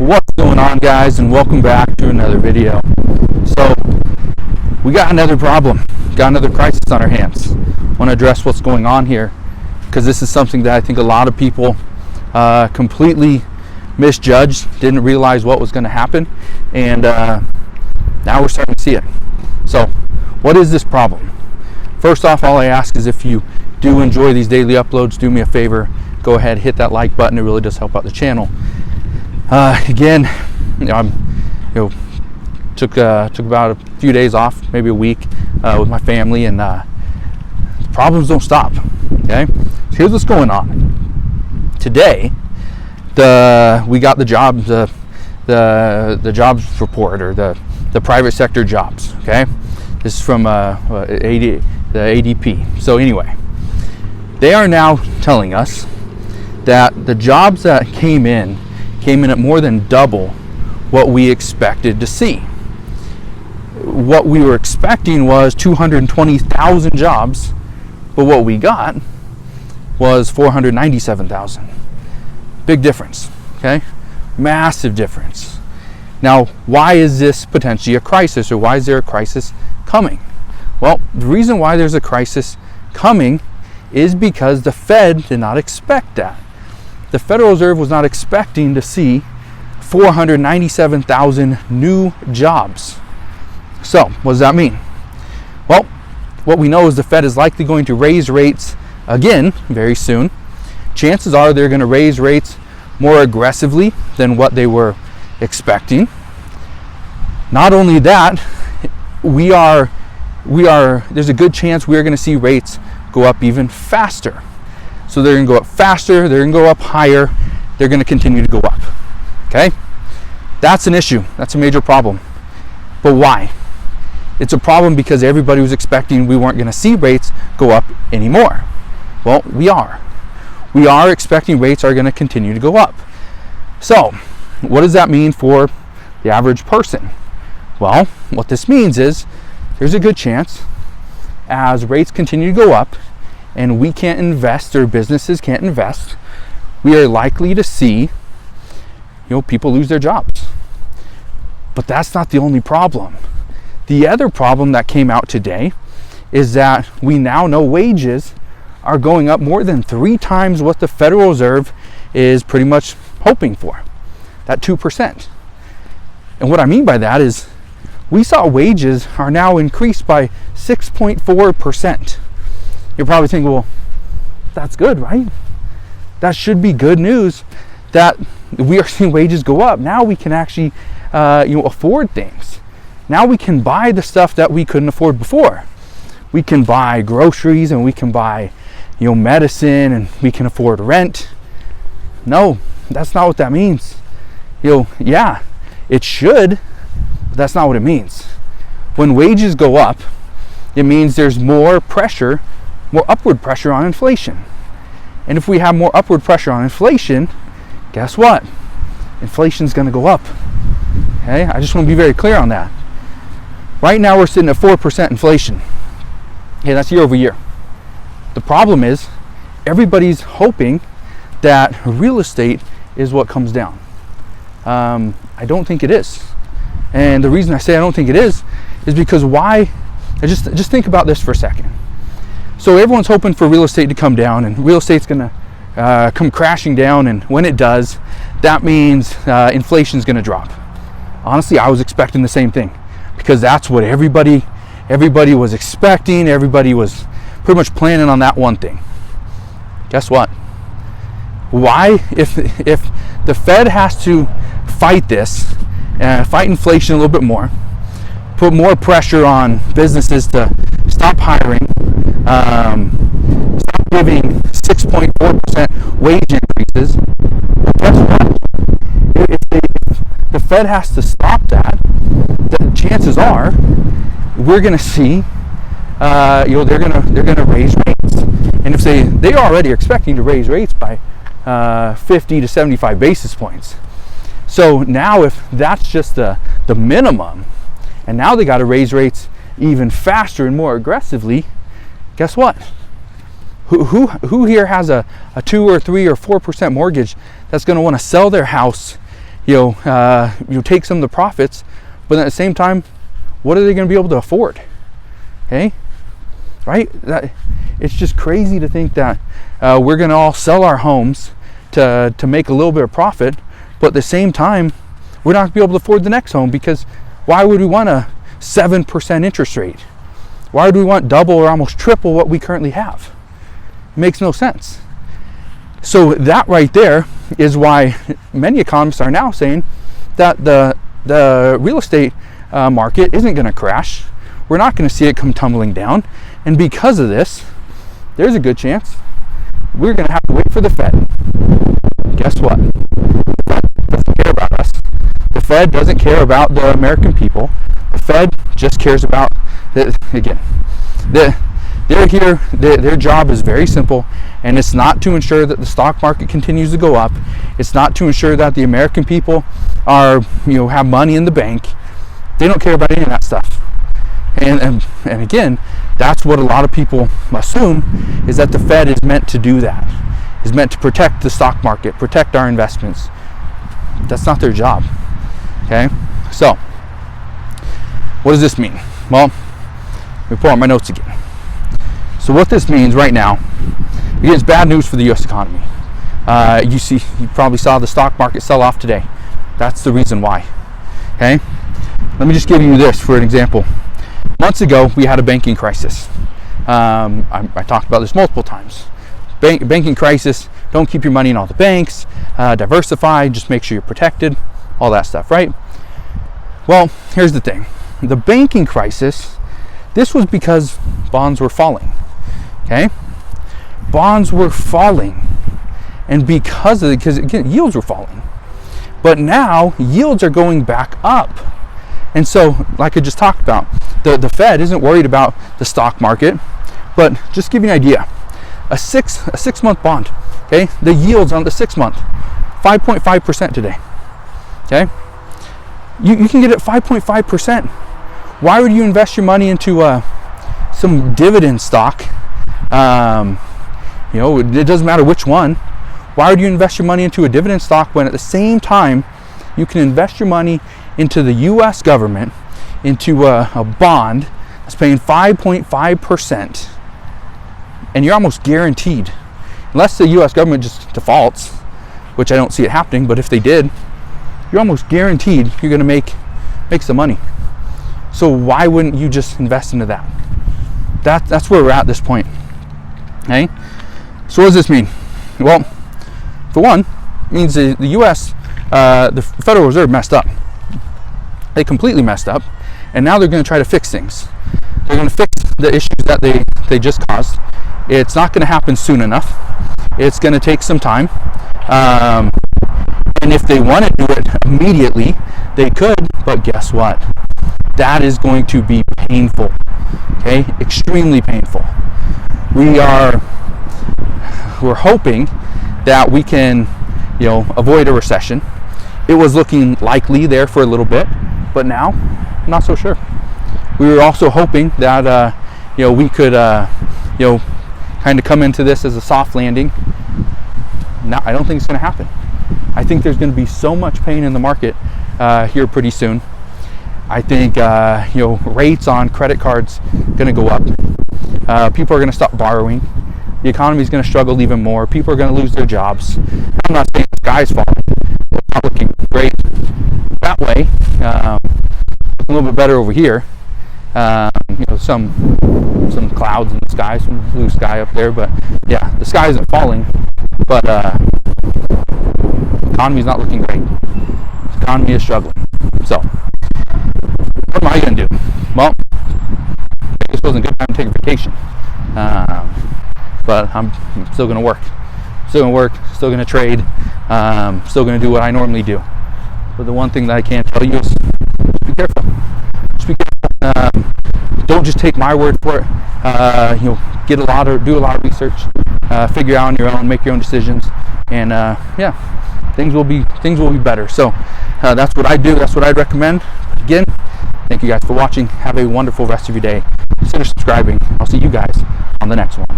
What's going on, guys, and welcome back to another video. So we got another problem, got another crisis on our hands. Want to address what's going on here, because this is something that I think a lot of people completely misjudged, didn't realize what was going to happen, and now we're starting to see it. So what is this problem? First off, all I ask is, if you do enjoy these daily uploads, do me a favor, go ahead, hit that like button. It really does help out the channel. Again, took about a few days off, maybe a week, with my family, and the problems don't stop. Okay, so here's what's going on today. We got the jobs report, or the private sector jobs. Okay, this is from the ADP. So anyway, they are now telling us that the jobs that came in at more than double what we expected to see. What we were expecting was 220,000 jobs, but what we got was 497,000. Big difference, okay? Massive difference. Now, why is this potentially a crisis, or why is there a crisis coming? Well, the reason why there's a crisis coming is because the Fed did not expect that. The Federal Reserve was not expecting to see 497,000 new jobs. So, what does that mean? Well, what we know is the Fed is likely going to raise rates again very soon. Chances are they're going to raise rates more aggressively than what they were expecting. Not only that, there's a good chance we are going to see rates go up even faster. So they're going to go up faster, they're going to go up higher, they're going to continue to go up. Okay? That's an issue. That's a major problem. But why? It's a problem because everybody was expecting we weren't going to see rates go up anymore. Well, we are. We are expecting rates are going to continue to go up. So, what does that mean for the average person? Well, what this means is there's a good chance, as rates continue to go up and we can't invest, or businesses can't invest, we are likely to see people lose their jobs. But that's not the only problem. The other problem that came out today is that we now know wages are going up more than 3 times what the Federal Reserve is pretty much hoping for, that 2%. And what I mean by that is we saw wages are now increased by 6.4%. You're probably thinking, well, that's good, right? That should be good news that we are seeing wages go up. Now we can actually afford things. Now we can buy the stuff that we couldn't afford before. We can buy groceries, and we can buy medicine, and we can afford rent. No, that's not what that means. Yeah, it should, but that's not what it means. When wages go up, it means there's more upward pressure on inflation. And if we have more upward pressure on inflation, guess what? Inflation's going to go up. Okay? I just want to be very clear on that. Right now we're sitting at 4% inflation. Okay, that's year over year. The problem is everybody's hoping that real estate is what comes down. I don't think it is. And the reason I say I don't think it is because why? Just think about this for a second. So everyone's hoping for real estate to come down, and real estate's going to come crashing down, and when it does, that means inflation's going to drop. Honestly, I was expecting the same thing, because that's what everybody was expecting. Everybody was pretty much planning on that one thing. Guess what? Why, if the Fed has to fight this, fight inflation a little bit more, put more pressure on businesses to stop hiring, stop giving 6.4% wage increases, well, guess what? If the Fed has to stop that, the chances are we're going to see, they're going to raise rates. And if they already are expecting to raise rates by 50 to 75 basis points. So now, if that's just the minimum, and now they got to raise rates even faster and more aggressively, guess what? Who here has a 2 or 3 or 4% mortgage that's going to want to sell their house take some of the profits, but at the same time, what are they going to be able to afford? Okay, right? It's just crazy to think that we're going to all sell our homes to make a little bit of profit, but at the same time, we're not going to be able to afford the next home, because why would we want a 7% interest rate? Why would we want double or almost triple what we currently have? It makes no sense. So that right there is why many economists are now saying that the real estate market isn't going to crash. We're not going to see it come tumbling down. And because of this, there's a good chance we're going to have to wait for the Fed. Guess what? The Fed doesn't care about us. The Fed doesn't care about the American people. The Fed just cares about, they're here, their job is very simple, and it's not to ensure that the stock market continues to go up. It's not to ensure that the American people are, have money in the bank. They don't care about any of that stuff. And again, that's what a lot of people assume, is that the Fed is meant to do that, is meant to protect the stock market, protect our investments. That's not their job. Okay, so what does this mean? Well, let me pull out my notes again. So what this means right now, again, it's bad news for the U.S. economy. You probably saw the stock market sell off today. That's the reason why. Okay, let me just give you this for an example. Months ago, we had a banking crisis. I talked about this multiple times. Banking crisis, don't keep your money in all the banks, diversify, just make sure you're protected, all that stuff, right? Well, here's the thing. The banking crisis, this was because bonds were falling, okay? Bonds were falling, and because again, yields were falling. But now, yields are going back up. And so, like I just talked about, the Fed isn't worried about the stock market, but just to give you an idea, a six month bond, okay, the yields on the 6 month, 5.5% today, okay? You can get it 5.5%. Why would you invest your money into some dividend stock? It doesn't matter which one. Why would you invest your money into a dividend stock when at the same time you can invest your money into the U.S. government, into a bond that's paying 5.5%, and you're almost guaranteed, unless the U.S. government just defaults, which I don't see it happening, but if they did, you're almost guaranteed you're going to make some money. So why wouldn't you just invest into that? That's where we're at this point. Okay? So what does this mean? Well, for one, it means the U.S., the Federal Reserve messed up. They completely messed up, and now they're going to try to fix things. They're going to fix the issues that they just caused. It's not going to happen soon enough. It's going to take some time. And if they want to do it immediately, they could, but guess what? That is going to be painful, okay? Extremely painful. We're hoping that we can, avoid a recession. It was looking likely there for a little bit, but now, I'm not so sure. We were also hoping that, we could, kind of come into this as a soft landing. Now, I don't think it's going to happen. I think there's going to be so much pain in the market here pretty soon. I think rates on credit cards going to go up. People are going to stop borrowing. The economy is going to struggle even more. People are going to lose their jobs. I'm not saying the sky's falling. It's not looking great that way. A little bit better over here. Some clouds in the sky, some blue sky up there. But yeah, the sky isn't falling. But the economy is not looking great. The economy is struggling. So, what am I going to do? Well, this wasn't a good time to take a vacation. But I'm still going to work. Still going to trade. Still going to do what I normally do. But the one thing that I can tell you is just be careful. Just be careful. Don't just take my word for it. Do a lot of research. Figure out on your own. Make your own decisions. And things will be better. So that's what I do. That's what I'd recommend. But again, thank you guys for watching. Have a wonderful rest of your day. Consider subscribing. I'll see you guys on the next one.